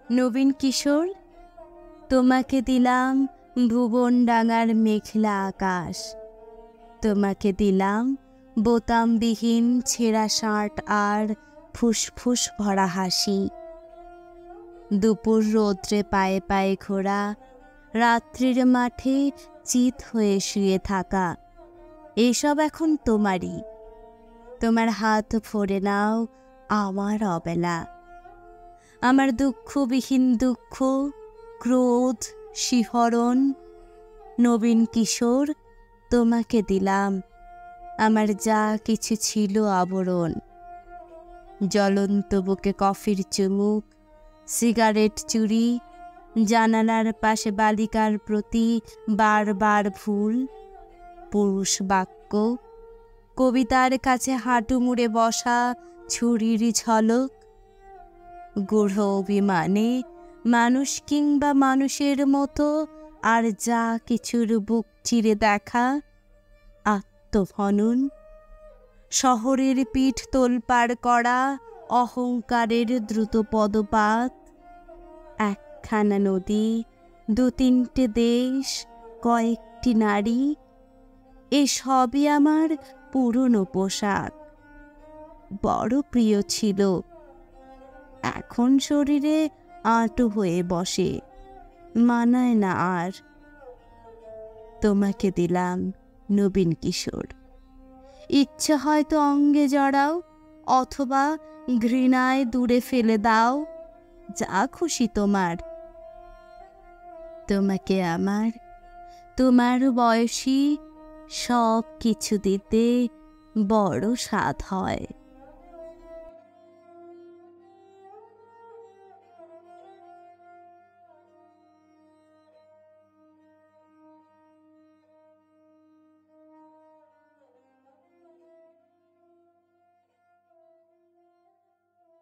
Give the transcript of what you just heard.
নবীন কিশোর, তোমাকে দিলাম ভুবনডাঙার মেঘলা আকাশ, তোমাকে দিলাম বোতামবিহীন ছেঁড়া শার্ট আর ফুসফুস ভরা হাসি। দুপুর রৌদ্রে পায়ে পায়ে ঘোরা, রাত্রির মাঠে চিত হয়ে শুয়ে থাকা, এসব এখন তোমারই। তোমার হাত ভরে নাও আমার অবেলা, আমার দুঃখবিহীন দুঃখ, ক্রোধ, শিহরণ। নবীন কিশোর, তোমাকে দিলাম আমার যা কিছু ছিল আবরণ। জ্বলন্ত বুকে কফির চুমুক, সিগারেট চুরি, জানালার পাশে বালিকার প্রতি বারবার ভুল, পুরুষ বাক্য, কবিতার কাছে হাঁটু মুড়ে বসা ছুরির ঝলক, গূঢ় অভিমানে মানুষ কিংবা মানুষের মতো আর যা কিছুর বুক চিরে দেখা, আত্মহনন, শহরের পিঠ তোলপাড় করা অহংকারের দ্রুত পদপাত, একখানা নদী, দু তিনটে দেশ, কয়েকটি নারী, এসবই আমার পুরনো পোশাক। বড় প্রিয় ছিল, এখন শরীরে আঁটু হয়ে বসে, মানায় না আর। তোমাকে দিলাম নবীন কিশোর, ইচ্ছে হয়তো অঙ্গে জড়াও, অথবা ঘৃণায় দূরে ফেলে দাও, যা খুশি তোমার। তোমাকে আমার তোমার বয়সী সব কিছু দিতে বড় স্বাদ হয়।